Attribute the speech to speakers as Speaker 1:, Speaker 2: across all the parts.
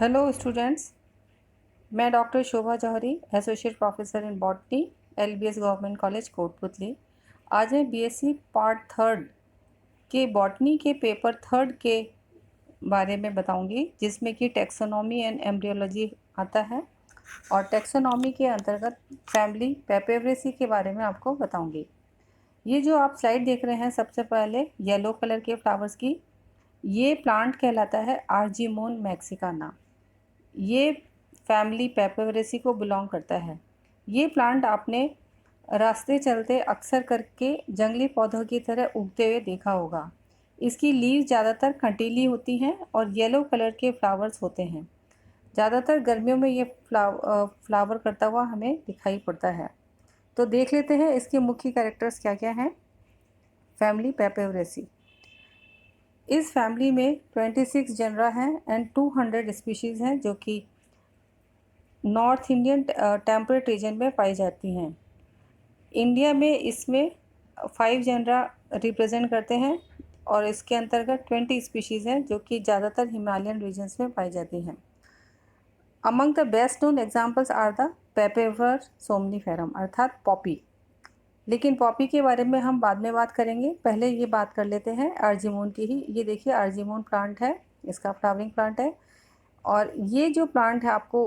Speaker 1: Hello students, मैं doctor Shobha Johri, associate professor in botany, LBS government college Kotputli. आज मैं BSc part third के botany के पेपर थर्ड के बारे में बताऊंगी, जिसमें कि टैक्सोनॉमी एंड एम्ब्रियोलॉजी आता है। और टैक्सोनॉमी के अंतर्गत फैमिली पेपेवरेसी के बारे में आपको बताऊंगी। ये जो आप स्लाइड देख रहे हैं, सबसे पहले येलो कलर के फ्लावर्स की, ये प्लांट कहलाता है आर्जीमोन मैक्सिकाना। ये फैमिली पेपेवरेसी को बिलोंग करता है। ये प्लांट आपने रास्ते चलते अक्सर करके जंगली पौधों की तरह उगते हुए देखा होगा। इसकी लीव ज़्यादातर कंटीली होती हैं और येलो कलर के फ्लावर्स होते हैं। ज़्यादातर गर्मियों में ये फ्लावर करता हुआ हमें दिखाई पड़ता है। तो देख लेते हैं इसके मुख्य कैरेक्टर्स क्या क्या हैं। फैमिली पेपेवरेसी, इस फैमिली में 26 जनरा हैं एंड 200 स्पीशीज़ हैं, जो कि नॉर्थ इंडियन टेम्परेट रीजन में पाई जाती हैं। इंडिया में इसमें 5 जनरा रिप्रेजेंट करते हैं और इसके अंतर्गत 20 स्पीशीज़ हैं, जो कि ज़्यादातर हिमालयन रीजन्स में पाई जाती हैं। Among the best known examples are the papaver somniferum, अर्थात पॉपी। लेकिन पॉपी के बारे में हम बाद में बात करेंगे, पहले ये बात कर लेते हैं आर्जीमोन की ही। ये देखिए आर्जीमोन प्लांट है, इसका फ्लावरिंग प्लांट है। और ये जो प्लांट है आपको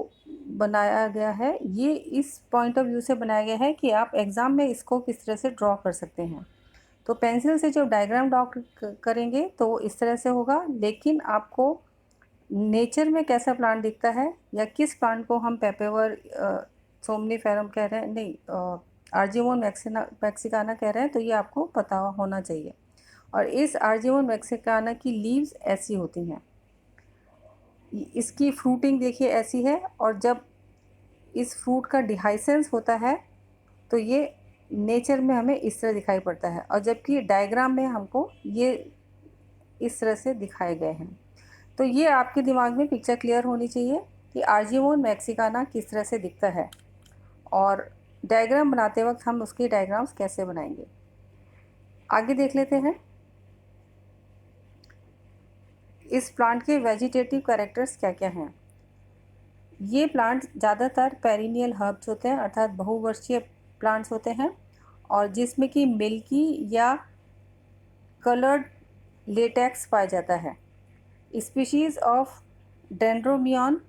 Speaker 1: बनाया गया है, ये इस पॉइंट ऑफ व्यू से बनाया गया है कि आप एग्ज़ाम में इसको किस तरह से ड्रॉ कर सकते हैं। तो पेंसिल से जो डायग्राम ड्रॉ करेंगे तो इस तरह से होगा, लेकिन आपको नेचर में कैसा प्लांट दिखता है या किस प्लांट को हम पेपेवर सोमनीफेरम कह रहे हैं, नहीं आर्जीमोन मैक्सिकाना कह रहे हैं, तो ये आपको पता होना चाहिए। और इस आर्जीमोन मैक्सिकाना की लीव्स ऐसी होती हैं, इसकी फ्रूटिंग देखिए ऐसी है। और जब इस फ्रूट का डिहाइसेंस होता है तो ये नेचर में हमें इस तरह दिखाई पड़ता है, और जबकि डायग्राम में हमको ये इस तरह से दिखाए गए हैं। तो ये आपके दिमाग में पिक्चर क्लियर होनी चाहिए कि आर्जीमोन मैक्सिकाना किस तरह से दिखता है, और डायग्राम बनाते वक्त हम उसके डायग्राम्स कैसे बनाएंगे। आगे देख लेते हैं इस प्लांट के वेजिटेटिव कैरेक्टर्स क्या क्या हैं। ये प्लांट ज़्यादातर पेरिनियल हर्ब्स होते हैं, अर्थात बहुवर्षीय प्लांट्स होते हैं, और जिसमें कि मिल्की या कलर्ड लेटेक्स पाया जाता है। Species of Dendromecon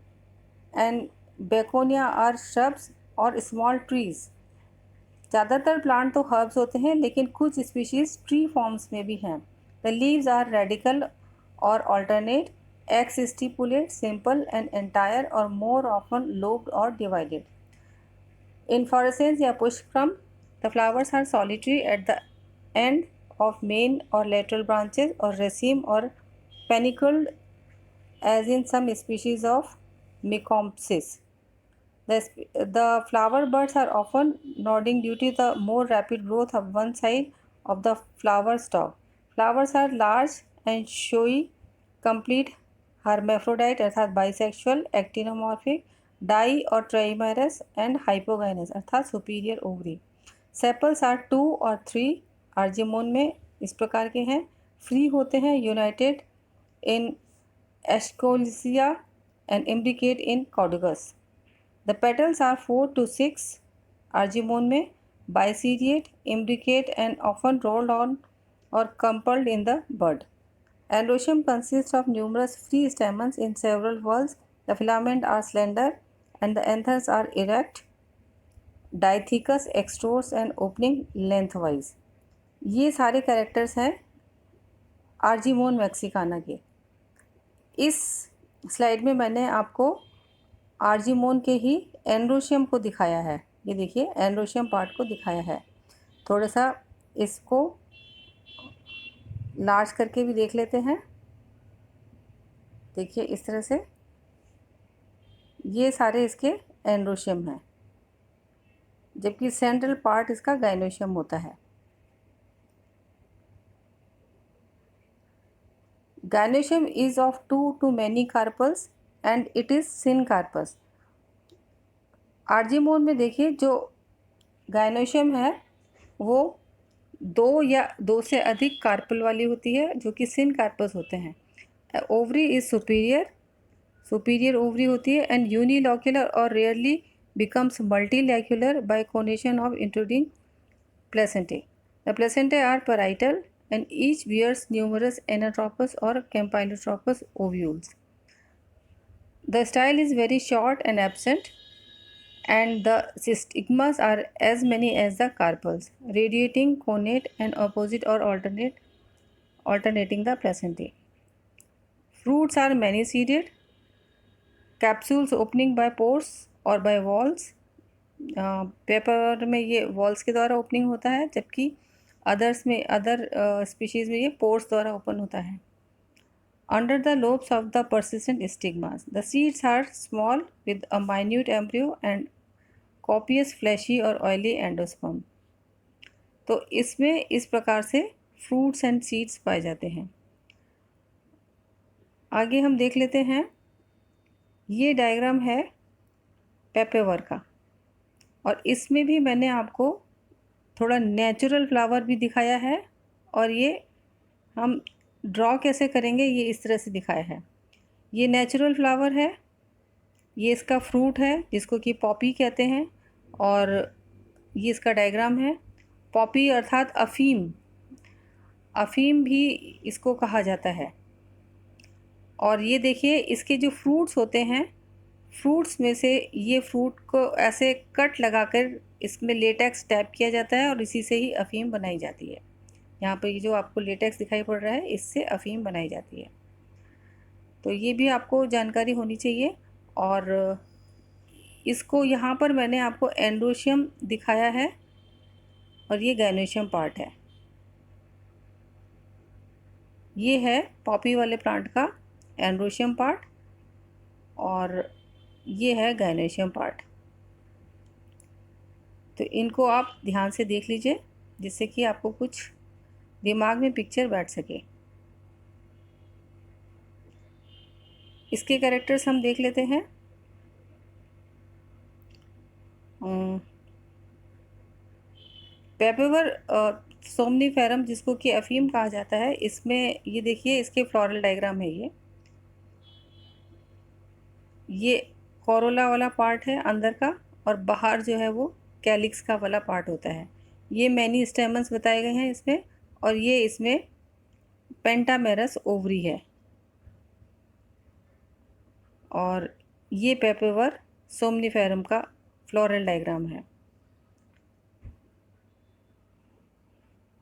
Speaker 1: and Bocconia are shrubs और स्मॉल ट्रीज़। ज़्यादातर प्लांट तो हर्ब्स होते हैं, लेकिन कुछ स्पीशीज़ ट्री फॉर्म्स में भी हैं। द लीव्स आर रेडिकल और alternate, exstipulate, simple and entire और मोर ऑफन lobed और डिवाइडेड। इनफ्लोरेसेंस या पुष्पक्रम, the flowers are solitary at the end of main और लेटरल ब्रांचेस और रेसिम और panicled as in some species of Meconopsis. The flower buds are often nodding due to the more rapid growth of one side of the flower stalk. Flowers are large and showy, complete hermaphrodite अर्थात bisexual, actinomorphic, di और trimerous and hypogynous अर्थात superior ovary. Sepals are 2 और 3 Argemone में इस प्रकार के हैं। Free होते हैं, united in Eschscholzia and imbricate in Corydalis. The petals are 4 to 6 Argemone में, biseriate, imbricate and often rolled on or coupled in the bud. Androecium consists of numerous free stamens in several whorls. The filaments are slender and the anthers are erect, diathecous, extrorse and opening lengthwise. ये सारे characters हैं Argemone Mexicana के। इस slide में मैंने आपको Argemone के ही androecium को दिखाया है। ये देखिए एंड्रोशियम पार्ट को दिखाया है। थोड़ा सा इसको लार्ज करके भी देख लेते हैं। देखिए इस तरह से ये सारे इसके एंड्रोशियम हैं, जबकि सेंट्रल पार्ट इसका गाइनोशियम होता है। Gynoecium is of 2 to many carpels and it is syncarpous. Argemone में देखिए जो गाइनोशियम है वो 2 या 2 से अधिक कार्पल वाली होती है, जो कि सिनकार्पस होते हैं। Ovary is superior, superior ovary होती है एंड यूनिलॉक्यूलर और rarely becomes multilocular by conation of intruding placentae. The placentae are parietal and each bears numerous anatropous or campylotropous ovules. The style is very short and absent, and the stigmas are as many as the carpels, radiating, connate, and opposite or alternating the placentae. Fruits are many-seeded, capsules opening by pores or by walls. Paper में ये walls के द्वारा opening होता है, जबकि other species में ये pores द्वारा ओपन होता है. Under the lobes of the persistent stigmas the seeds are small with a minute embryo and copious fleshy और ऑयली एंडोस्पर्म. तो इसमें इस प्रकार से फ्रूट्स एंड सीड्स पाए जाते हैं. आगे हम देख लेते हैं. ये डायग्राम है पेपेवर का, और इसमें भी मैंने आपको थोड़ा नेचुरल फ्लावर भी दिखाया है, और ये हम ड्रॉ कैसे करेंगे ये इस तरह से दिखाया है. ये नेचुरल फ्लावर है, ये इसका फ्रूट है जिसको कि पॉपी कहते हैं, और ये इसका डायग्राम है. पॉपी अर्थात अफीम, अफीम भी इसको कहा जाता है. और ये देखिए इसके जो फ्रूट्स होते हैं, फ्रूट्स में से ये फ्रूट को ऐसे कट लगाकर इसमें लेटेक्स टैप किया जाता है और इसी से ही अफीम बनाई जाती है. यहाँ पर ये जो आपको लेटेक्स दिखाई पड़ रहा है, इससे अफीम बनाई जाती है. तो ये भी आपको जानकारी होनी चाहिए. और इसको यहाँ पर मैंने आपको एंडोशियम दिखाया है, और ये गायनोशियम पार्ट है. ये है पॉपी वाले प्लांट का एंडोशियम पार्ट, और ये है गायनोशियम पार्ट. तो इनको आप ध्यान से देख लीजिए, जिससे कि आपको कुछ दिमाग में पिक्चर बैठ सके. इसके कैरेक्टर्स हम देख लेते हैं. पेपेवर सोमनीफेरम, जिसको कि अफीम कहा जाता है, इसमें ये देखिए इसके फ्लोरल डायग्राम है. ये कोरोला वाला पार्ट है अंदर का, और बाहर जो है वो कैलिक्स का वाला पार्ट होता है. ये मैनी स्टेमन्स बताए गए हैं इसमें, और ये इसमें पेंटामेरस ओवरी है. और ये पेपेवर सोमनीफेरम का फ्लोरल डायग्राम है.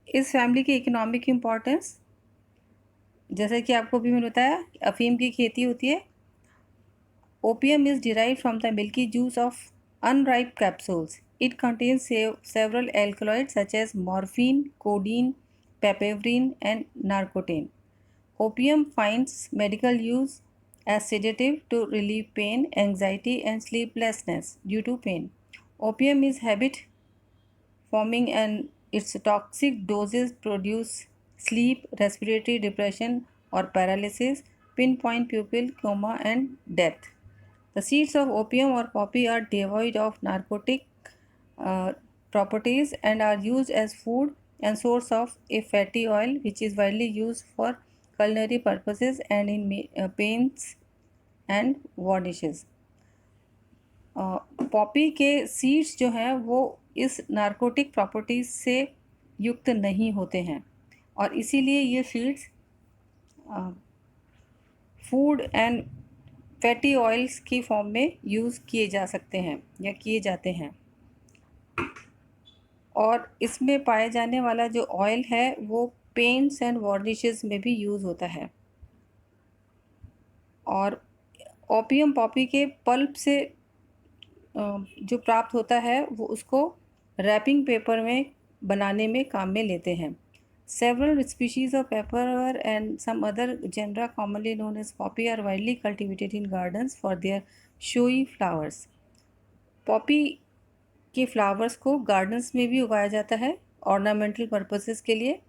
Speaker 1: इस फैमिली की इकोनॉमिक इम्पोर्टेंस, जैसे कि आपको भी मैंने बताया, अफीम की खेती होती है. Opium is derived from the milky juice of unripe capsules. It contains several alkaloids such as morphine, codeine, papaverine, and narcotine. Opium finds medical use as sedative to relieve pain, anxiety, and sleeplessness due to pain. Opium is habit forming, and its toxic doses produce sleep, respiratory depression or paralysis, pinpoint pupil coma, and death. The seeds of opium or poppy are devoid of narcotic properties and are used as food and source of a fatty oil which is widely used for culinary purposes and in paints and varnishes. Poppy के seeds जो हैं वो इस narcotic properties से युक्त नहीं होते हैं, और इसीलिए ये seeds food and fatty oils की फॉर्म में यूज़ किए जा सकते हैं या किए जाते हैं. और इसमें पाए जाने वाला जो ऑयल है वो पेंट्स एंड वार्निशेस में भी यूज़ होता है. और ओपियम पॉपी के पल्प से जो प्राप्त होता है वो उसको रैपिंग पेपर में बनाने में काम में लेते हैं. Several species of pepper and some other genera commonly known as poppy are widely cultivated in gardens for their showy flowers. Poppy के फ्लावर्स को गार्डन्स में भी उगाया जाता है ऑर्नामेंटल पर्पसेस के लिए,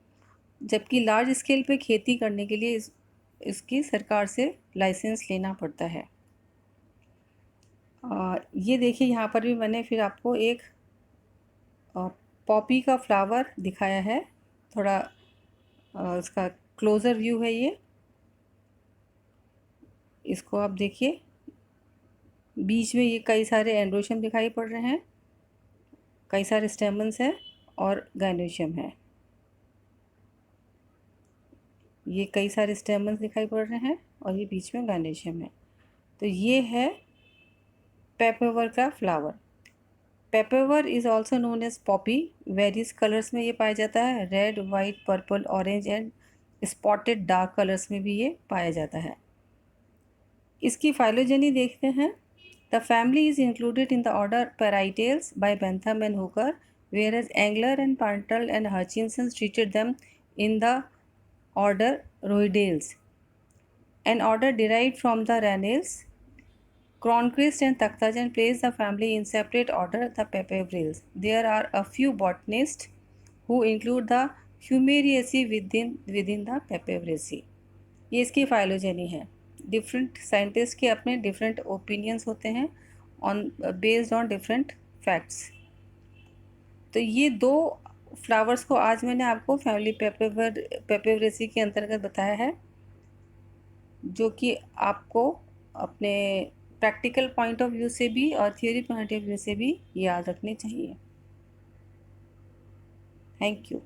Speaker 1: जबकि लार्ज स्केल पे खेती करने के लिए इसकी सरकार से लाइसेंस लेना पड़ता है. ये देखिए यहाँ पर भी मैंने फिर आपको एक पॉपी का फ्लावर दिखाया है. थोड़ा इसका क्लोज़र व्यू है ये, इसको आप देखिए. बीच में ये कई सारे एंड्रोशियम दिखाई पड़ रहे हैं, कई सारे स्टेमन्स हैं और गाइनोशियम है। ये कई सारे स्टेमन्स दिखाई पड़ रहे हैं और ये बीच में गाइनोशियम है। तो ये है पेपरवर का flower. Papaver is also known as poppy. Various colours में ये पाया जाता है, red, white, purple, orange and spotted dark colours में भी ये पाया जाता है। इसकी फाइलोजेनी देखते हैं। The family is included in the order Parietales by Bentham and Hooker, whereas Engler and Pantel and Hutchinson treated them in the order Rhoideales, an order derived from the Rannales. Cronquist and Takhtajan place the family in separate order, the Papaverales. There are a few botanists who include the Humeraceae within the Papaverales. ये इसकी phylogeny है। Different scientist के अपने different opinions होते हैं on based on different facts. तो ये दो फ्लावर्स को आज मैंने आपको फैमिली पेपरवेसी के अंतर्गत बताया है, जो कि आपको अपने प्रैक्टिकल पॉइंट ऑफ व्यू से भी और थियोरी पॉइंट ऑफ व्यू से भी याद रखने चाहिए। Thank you.